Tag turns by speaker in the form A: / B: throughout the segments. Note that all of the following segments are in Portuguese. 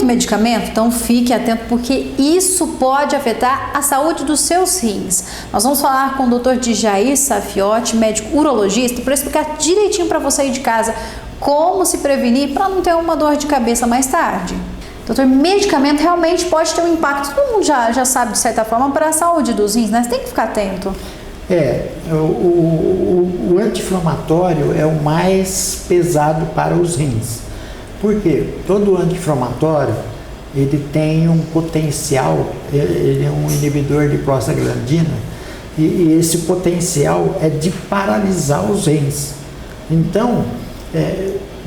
A: muito medicamento? Então fique atento, porque isso pode afetar a saúde dos seus rins. Nós vamos falar com o Dr. Djair Safiotti, médico urologista, para explicar direitinho para você aí de casa como se prevenir para não ter uma dor de cabeça mais tarde. Doutor, medicamento realmente pode ter um impacto, todo mundo já sabe de certa forma, para a saúde dos rins, né? Você tem que ficar atento.
B: O anti-inflamatório é o mais pesado para os rins. Por quê? Todo anti-inflamatório, ele tem um potencial, ele é um inibidor de prostaglandina, e esse potencial é de paralisar os rins. Então,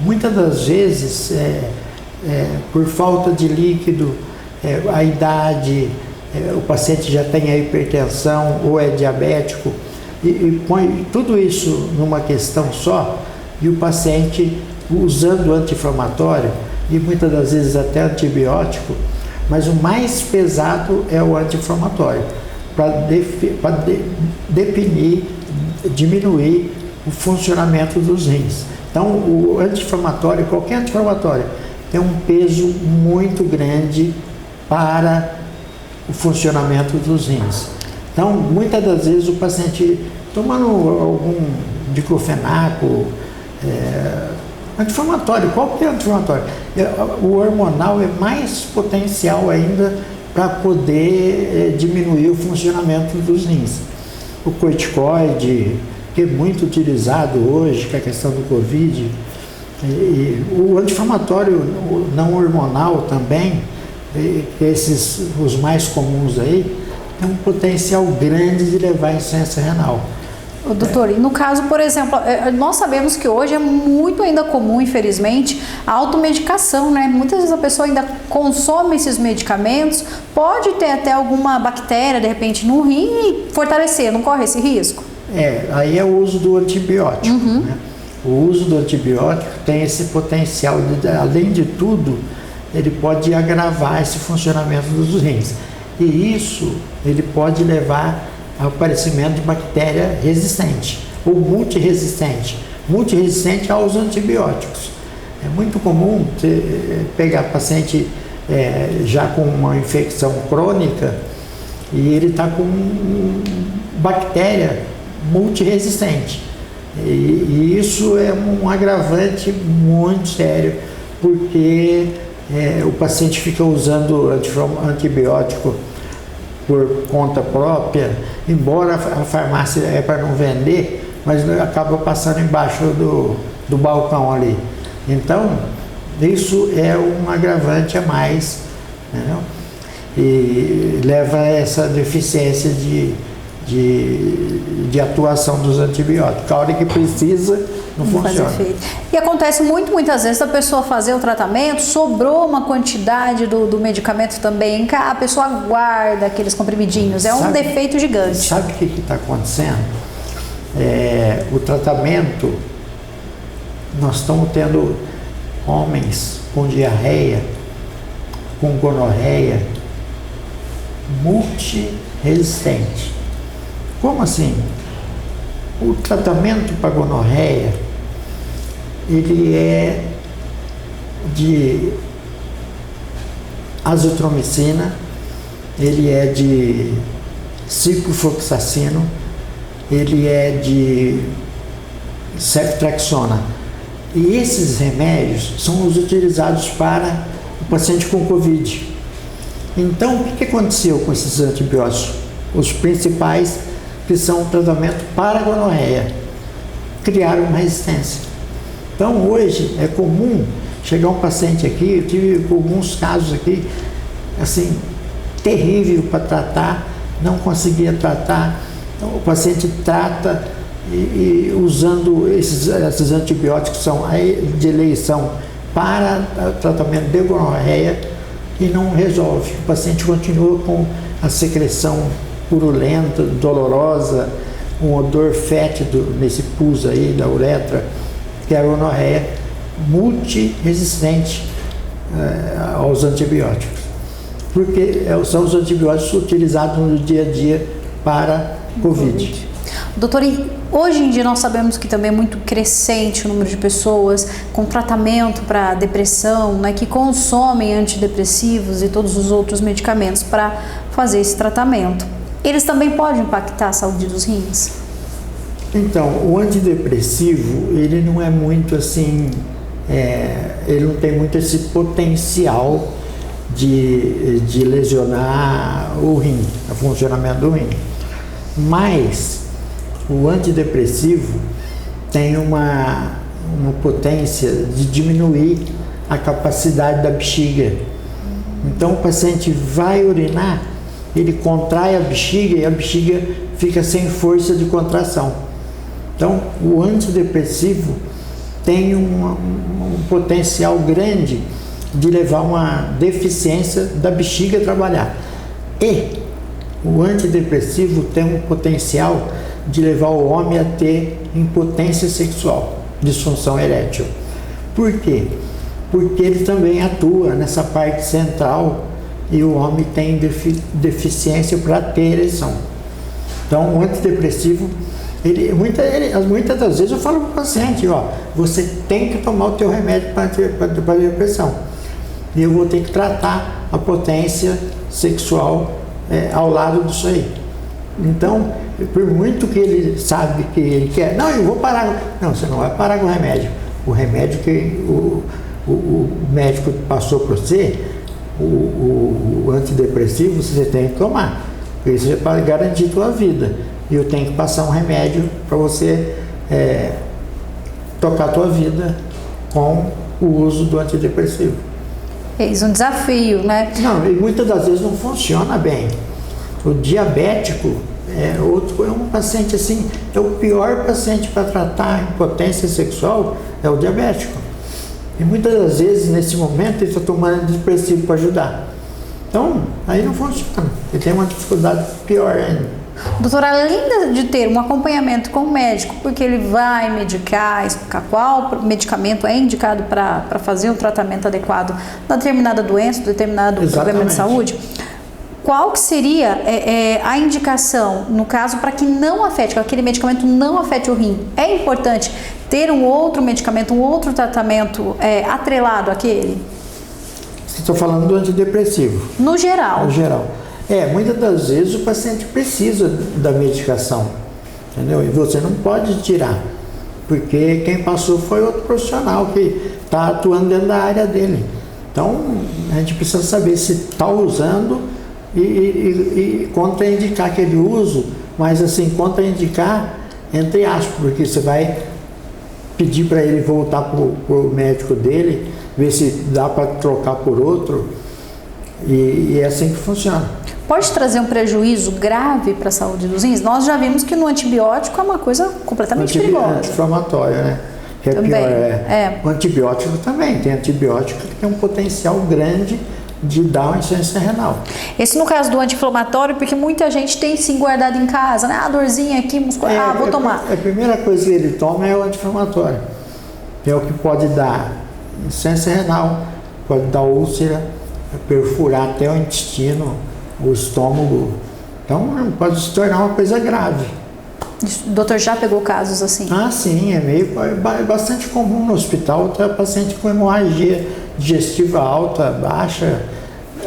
B: muitas das vezes, por falta de líquido, a idade, o paciente já tem a hipertensão ou é diabético, e põe tudo isso numa questão só, e o paciente usando anti-inflamatório, e muitas das vezes até antibiótico, mas o mais pesado é o anti-inflamatório, para diminuir o funcionamento dos rins. Então, o anti-inflamatório, qualquer anti-inflamatório, tem um peso muito grande para o funcionamento dos rins. Então, muitas das vezes o paciente tomando algum diclofenaco, anti-inflamatório, qualquer anti-inflamatório, o hormonal é mais potencial ainda para poder diminuir o funcionamento dos rins. O corticoide, que é muito utilizado hoje, que é a questão do Covid, e o anti-inflamatório não hormonal também, esses os mais comuns aí, tem um potencial grande de levar à insuficiência renal.
A: Doutor, e no caso, por exemplo, nós sabemos que hoje é muito ainda comum, infelizmente, a automedicação, né? Muitas vezes a pessoa ainda consome esses medicamentos, pode ter até alguma bactéria, de repente, no rim e fortalecer, não corre esse risco?
B: Aí é o uso do antibiótico, né? O uso do antibiótico tem esse potencial, além de tudo, ele pode agravar esse funcionamento dos rins. E isso, ele pode levar ao aparecimento de bactéria resistente ou multiresistente aos antibióticos. É muito comum pegar paciente já com uma infecção crônica e ele está com bactéria multiresistente. E isso é um agravante muito sério, porque o paciente fica usando antibiótico por conta própria, embora a farmácia é para não vender, mas acaba passando embaixo do balcão ali. Então, isso é um agravante a mais, entendeu? E leva a essa deficiência de atuação dos antibióticos. A hora que precisa, não funciona.
A: E acontece muitas vezes a pessoa fazer o tratamento, sobrou uma quantidade do medicamento também, a pessoa guarda aqueles comprimidinhos, um defeito gigante.
B: Sabe o que está acontecendo? O tratamento, nós estamos tendo homens com diarreia, com gonorreia, multiresistente. Como assim? O tratamento para gonorreia, ele é de azitromicina, ele é de ciprofloxacino, ele é de ceftriaxona. E esses remédios são os utilizados para o paciente com Covid. Então, o que aconteceu com esses antibióticos? Os principais, que são o tratamento para a gonorreia, criaram uma resistência. Então, hoje, é comum chegar um paciente aqui, eu tive alguns casos aqui, assim, terrível para tratar, não conseguia tratar, então, o paciente trata e usando esses antibióticos são de eleição para o tratamento de gonorreia e não resolve. O paciente continua com a secreção purulenta, dolorosa, um odor fétido nesse pus aí da uretra, que é a gonorreia multiresistente aos antibióticos. Porque são os antibióticos utilizados no dia a dia para Covid.
A: Doutor, hoje em dia nós sabemos que também é muito crescente o número de pessoas com tratamento para depressão, né, que consomem antidepressivos e todos os outros medicamentos para fazer esse tratamento. Eles também podem impactar a saúde dos rins?
B: Então, o antidepressivo, ele não é muito assim, ele não tem muito esse potencial de lesionar o rim, o funcionamento do rim. Mas o antidepressivo tem uma potência de diminuir a capacidade da bexiga. Então o paciente vai urinar, ele contrai a bexiga e a bexiga fica sem força de contração. Então o antidepressivo tem um potencial grande de levar uma deficiência da bexiga a trabalhar. E o antidepressivo tem um potencial de levar o homem a ter impotência sexual, disfunção erétil. Por quê? Porque ele também atua nessa parte central e o homem tem deficiência para ter ereção. Então, o antidepressivo, muitas das vezes eu falo para o paciente, ó, você tem que tomar o teu remédio para depressão. E eu vou ter que tratar a potência sexual ao lado disso aí. Então, por muito que ele sabe que ele quer, não, eu vou parar. Não, você não vai parar com o remédio. O remédio que o médico passou para você, o antidepressivo, você tem que tomar. Isso é para garantir a tua vida. E eu tenho que passar um remédio para você tocar a tua vida com o uso do antidepressivo.
A: É um desafio, né?
B: Não, e muitas das vezes não funciona bem. O diabético é um paciente assim, é o pior paciente para tratar a impotência sexual, é o diabético. E muitas das vezes, nesse momento, ele está tomando antidepressivo para ajudar. Então, aí não funciona. Ele tem uma dificuldade pior ainda.
A: Doutor, além de ter um acompanhamento com o médico, porque ele vai medicar, explicar qual medicamento é indicado para fazer um tratamento adequado da determinada doença, determinado problema de saúde, qual que seria a indicação, no caso, para que não afete, que aquele medicamento não afete o rim? É importante ter um outro medicamento, um outro tratamento atrelado àquele?
B: Estou falando do antidepressivo.
A: No geral.
B: No geral. Muitas das vezes o paciente precisa da medicação, entendeu? E você não pode tirar, porque quem passou foi outro profissional que está atuando dentro da área dele. Então, a gente precisa saber se está usando e contraindicar aquele uso, mas assim, contraindicar entre aspas, porque você vai pedir para ele voltar para o médico dele, ver se dá para trocar por outro, e é assim que funciona.
A: Pode trazer um prejuízo grave para a saúde dos rins? Nós já vimos que no antibiótico é uma coisa completamente perigosa.
B: Anti-inflamatório, né? Que
A: também.
B: O antibiótico também. Tem antibiótico que tem um potencial grande de dar uma insuficiência renal.
A: Esse no caso do anti-inflamatório, porque muita gente tem sim guardado em casa, né? Dorzinha aqui, muscular, vou tomar.
B: A primeira coisa que ele toma é o anti-inflamatório. É o que pode dar insuficiência renal, pode dar úlcera, perfurar até o intestino, o estômago. Então pode se tornar uma coisa grave.
A: O doutor já pegou casos assim?
B: Ah, sim, é bastante comum no hospital ter paciente com hemorragia digestiva alta, baixa,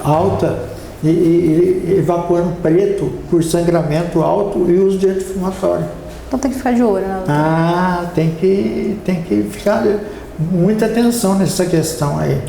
B: alta e evaporando preto por sangramento alto e uso de anti-inflamatório.
A: Então tem que ficar de olho, né, doutor?
B: Ah, tem que ficar muita atenção nessa questão aí.